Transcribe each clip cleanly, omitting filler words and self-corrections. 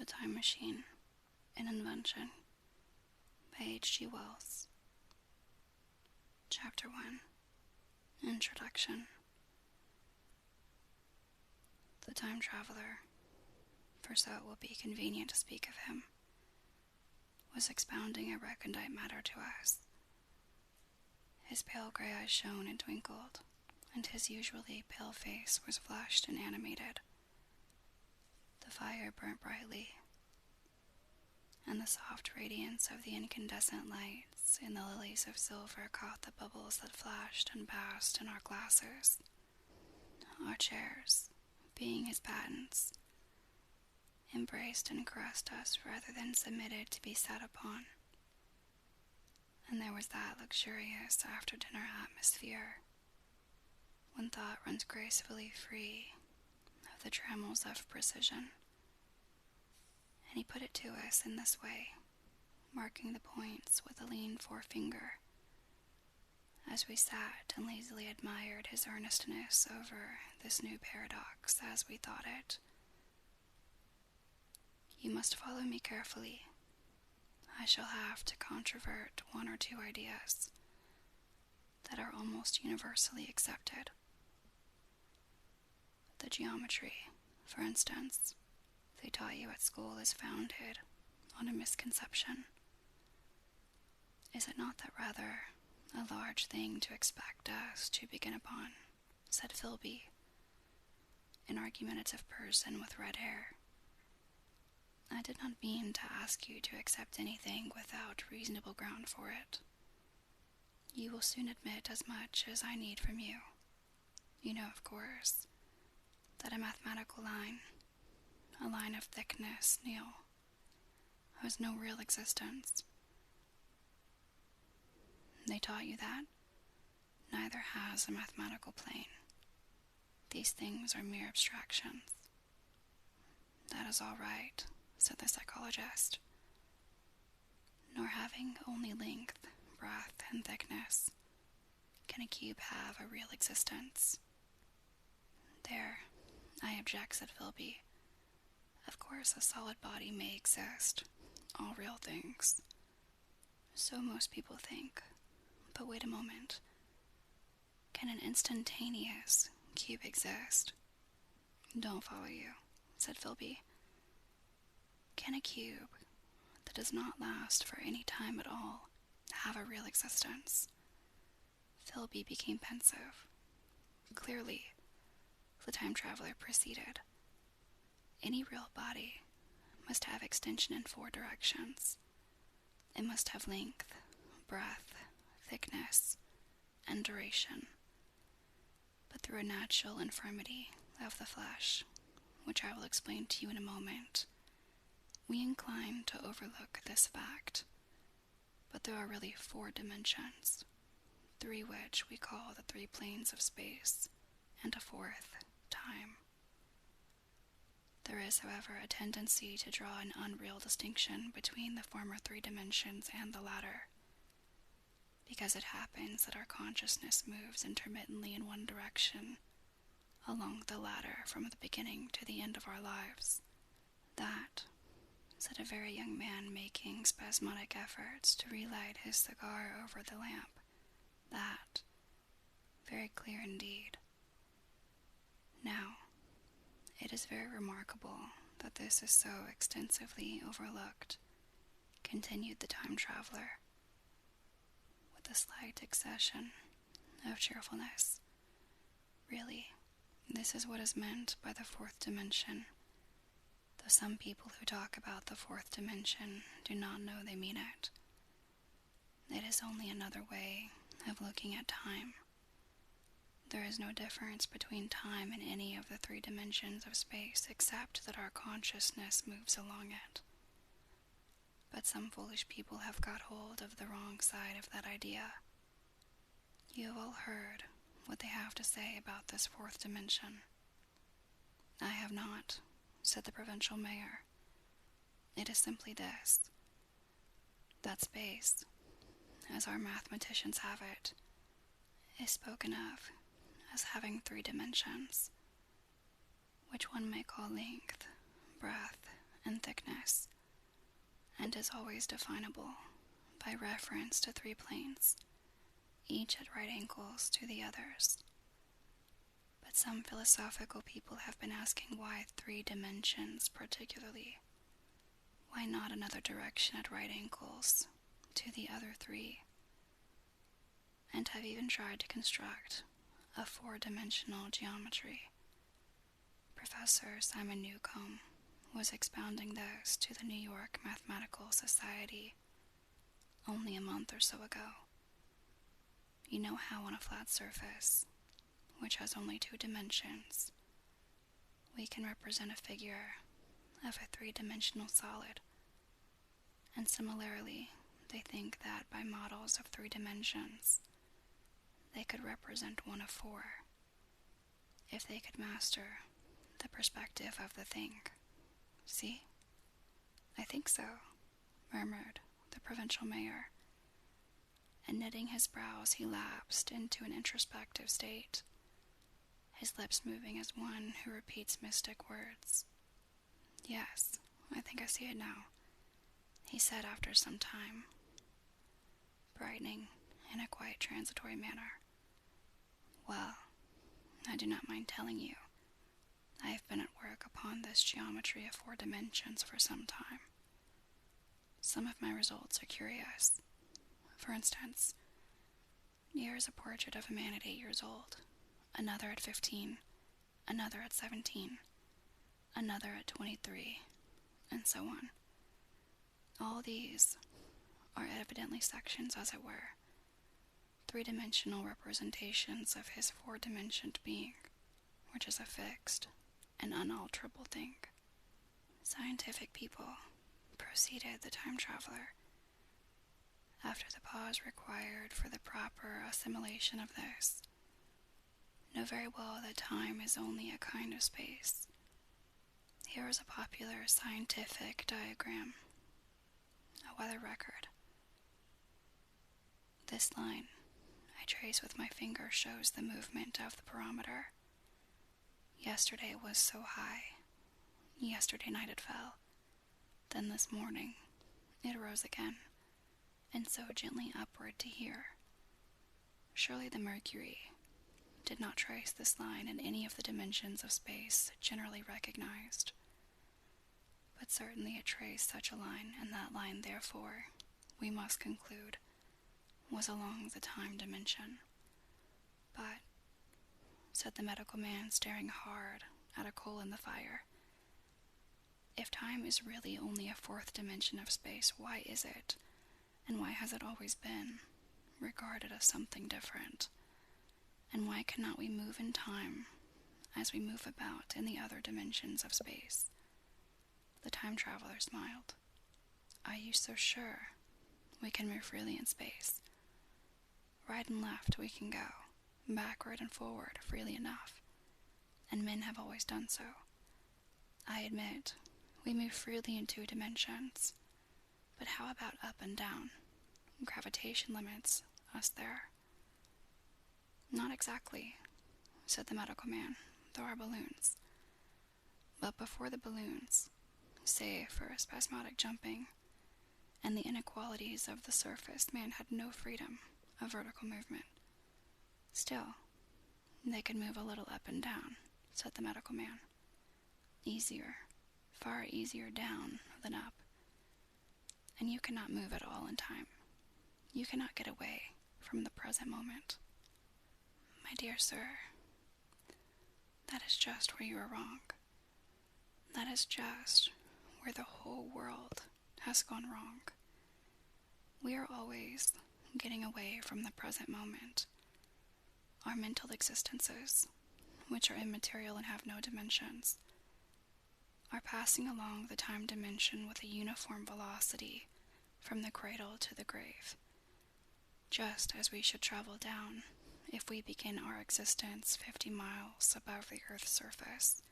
Time Machine, an Invention by H.G. Wells. Chapter 1. Introduction. The Time Traveler, for so it will be convenient to speak of him, was expounding a recondite matter to us. His pale gray eyes shone and twinkled, and his usually pale face was flushed and animated. The fire burnt brightly, and the soft radiance of the incandescent lights in the lilies of silver caught the bubbles that flashed and passed in our glasses. Our chairs, being his patents, embraced and caressed us rather than submitted to be sat upon. And there was that luxurious after-dinner atmosphere when thought runs gracefully free of the trammels of precision. And he put it to us in this way, marking the points with a lean forefinger, as we sat and lazily admired his earnestness over this new paradox as we thought it. You must follow me carefully. I shall have to controvert one or two ideas that are almost universally accepted. The geometry, for instance, they taught you at school is founded on a misconception. Is it not that rather a large thing to expect us to begin upon, said Philby, an argumentative person with red hair. I did not mean to ask you to accept anything without reasonable ground for it. You will soon admit as much as I need from you. You know, of course, that a mathematical line, a line of thickness, Neil, has no real existence. They taught you that neither has a mathematical plane. These things are mere abstractions. That is all right, said the psychologist. Nor having only length, breadth, and thickness, can a cube have a real existence. There, I object, said Philby. Of course, a solid body may exist, all real things. So most people think. But wait a moment. Can an instantaneous cube exist? Don't follow you, said Philby. Can a cube that does not last for any time at all have a real existence? Philby became pensive. Clearly, the time traveler proceeded. Any real body must have extension in 4 directions. It must have length, breadth, thickness, and duration. But through a natural infirmity of the flesh, which I will explain to you in a moment, we incline to overlook this fact. But there are really 4 dimensions, 3 which we call the 3 planes of space, and a 4th, time. There is, however, a tendency to draw an unreal distinction between the former 3 dimensions and the latter, because it happens that our consciousness moves intermittently in one direction along the latter from the beginning to the end of our lives. That, said a very young man making spasmodic efforts to relight his cigar over the lamp, that, very clear indeed. Now, it is very remarkable that this is so extensively overlooked, continued the time traveler, with a slight accession of cheerfulness. Really, this is what is meant by the 4th dimension, though some people who talk about the 4th dimension do not know they mean it. It is only another way of looking at time. There is no difference between time and any of the 3 dimensions of space except that our consciousness moves along it. But some foolish people have got hold of the wrong side of that idea. You have all heard what they have to say about this 4th dimension. I have not, said the provincial mayor. It is simply this, that space, as our mathematicians have it, is spoken of as having 3 dimensions, which one may call length, breadth, and thickness. and is always definable by reference to three planes, each at right angles to the others. But some philosophical people have been asking why three dimensions particularly. Why not another direction at right angles to the other three? And have even tried to construct a four-dimensional geometry. Professor Simon Newcomb was expounding this to the New York Mathematical Society only a month or so ago. You know how on a flat surface, which has only two dimensions, we can represent a figure of a three-dimensional solid. And similarly, they think that by models of three dimensions, they could represent one of four, if they could master the perspective of the thing. See? I think so, murmured the provincial mayor, and knitting his brows he lapsed into an introspective state, his lips moving as one who repeats mystic words. Yes, I think I see it now, he said after some time, brightening in a quite transitory manner. Well, I do not mind telling you, I have been at work upon this geometry of four dimensions for some time. Some of my results are curious. For instance, here is a portrait of a man at 8 years old, another at 15, another at 17, another at 23, and so on. All these are evidently sections, as it were, three-dimensional representations of his four-dimensioned being, which is a fixed and unalterable thing. Scientific people, proceeded the time traveler, after the pause required for the proper assimilation of this, know very well that time is only a kind of space. Here is a popular scientific diagram, a weather record. This line I trace with my finger shows the movement of the barometer. Yesterday it was so high. Yesterday night it fell. Then this morning it rose again, and so gently upward to here. Surely the mercury did not trace this line in any of the dimensions of space generally recognized. But certainly it traced such a line, and that line, therefore, we must conclude, was along the time dimension. But, said the medical man, staring hard at a coal in the fire, if time is really only a fourth dimension of space, why is it, and why has it always been, regarded as something different? And why cannot we move in time as we move about in the other dimensions of space? The time traveler smiled. Are you so sure we can move freely in space? Right and left we can go, backward and forward freely enough, and men have always done so. I admit, we move freely in two dimensions, but how about up and down? Gravitation limits us there. Not exactly, said the medical man. There are balloons. But before the balloons, save for spasmodic jumping and the inequalities of the surface, man had no freedom of vertical movement. Still, they could move a little up and down, said the medical man. Easier, far easier down than up. And you cannot move at all in time. You cannot get away from the present moment. My dear sir, that is just where you are wrong. That is just where the whole world has gone wrong. We are always getting away from the present moment. Our mental existences, which are immaterial and have no dimensions, are passing along the time dimension with a uniform velocity from the cradle to the grave, just as we should travel down if we begin our existence 50 miles above the Earth's surface.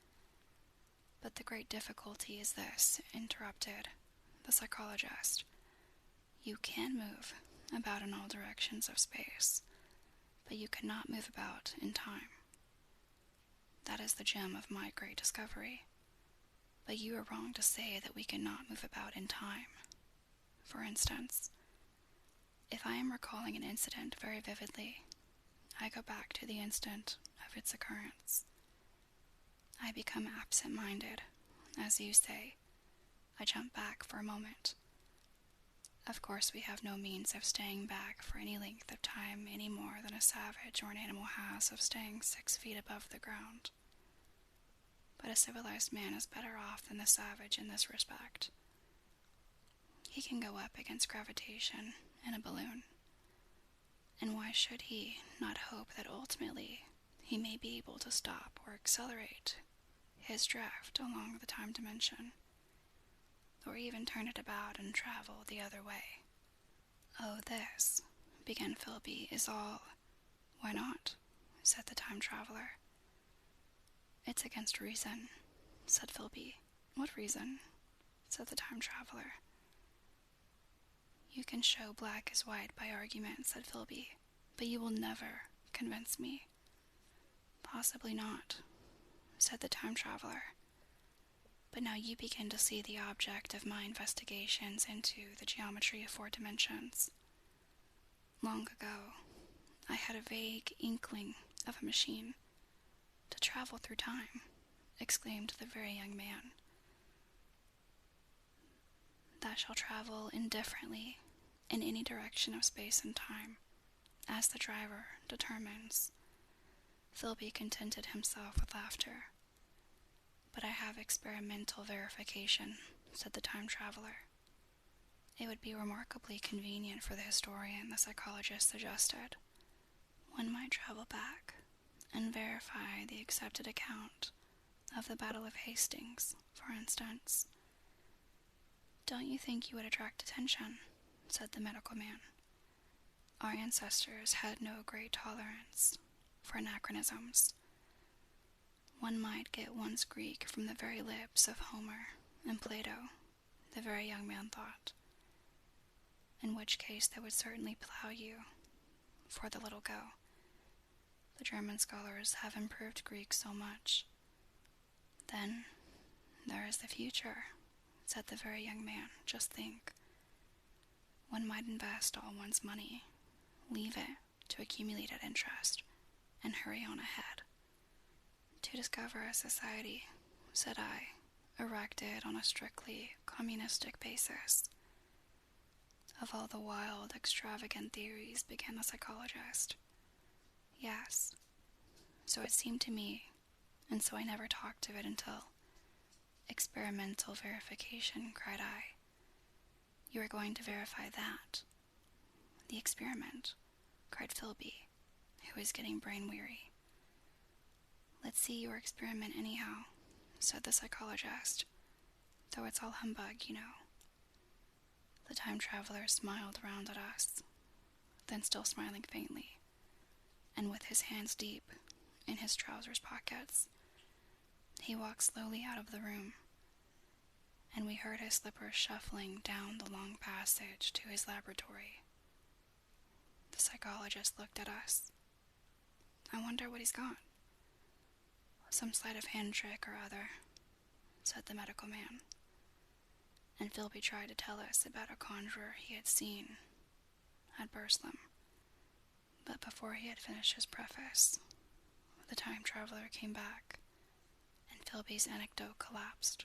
But the great difficulty is this, interrupted the psychologist. You can move about in all directions of space, but you cannot move about in time. That is the gem of my great discovery. But you are wrong to say that we cannot move about in time. for instance. If I am recalling an incident very vividly, I go back to the instant of its occurrence. I become absent-minded, as you say. I jump back for a moment. Of course, we have no means of staying back for any length of time any more than a savage or an animal has of staying 6 feet above the ground. But a civilized man is better off than the savage in this respect. He can go up against gravitation in a balloon. And why should he not hope that ultimately he may be able to stop or accelerate his drift along the time dimension, or even turn it about and travel the other way? "Oh, this," began Philby, "is all—" "Why not?" said the time traveler. "It's against reason," said Philby. "What reason?" said the time traveler. "You can show black as white by argument," said Philby, "but you will never convince me." "Possibly not," said the time traveler. "But now you begin to see the object of my investigations into the geometry of 4 dimensions. Long ago, I had a vague inkling of a machine to travel through time," exclaimed the very young man. "That shall travel indifferently in any direction of space and time, as the driver determines." Philby contented himself with laughter. "But I have experimental verification," said the time traveler. "It would be remarkably convenient for the historian," the psychologist suggested. "One might travel back and verify the accepted account of the Battle of Hastings, for instance." "Don't you think you would attract attention?" said the medical man. "Our ancestors had no great tolerance for anachronisms. One might get one's Greek from the very lips of Homer and Plato," the very young man thought. "In which case they would certainly plow you for the little go. The German scholars have improved Greek so much." "Then there is the future," said the very young man. "Just think. One might invest all one's money, leave it to accumulate at interest, and hurry on ahead. To discover a society," said I, "erected on a strictly communistic basis." "Of all the wild, extravagant theories," began the psychologist. "Yes, so it seemed to me, and so I never talked of it until—" "Experimental verification," cried I. "You are going to verify that?" "The experiment," cried Philby, who was getting brain-weary. "Let's see your experiment anyhow," said the psychologist, "though it's all humbug, you know." The time traveler smiled round at us, then still smiling faintly, and with his hands deep in his trousers pockets, he walked slowly out of the room, and we heard his slippers shuffling down the long passage to his laboratory. The psychologist looked at us. "I wonder what he's got." "Some sleight of hand trick or other," said the medical man. And Philby tried to tell us about a conjurer he had seen at Burslem. But before he had finished his preface, the time traveler came back, and Philby's anecdote collapsed.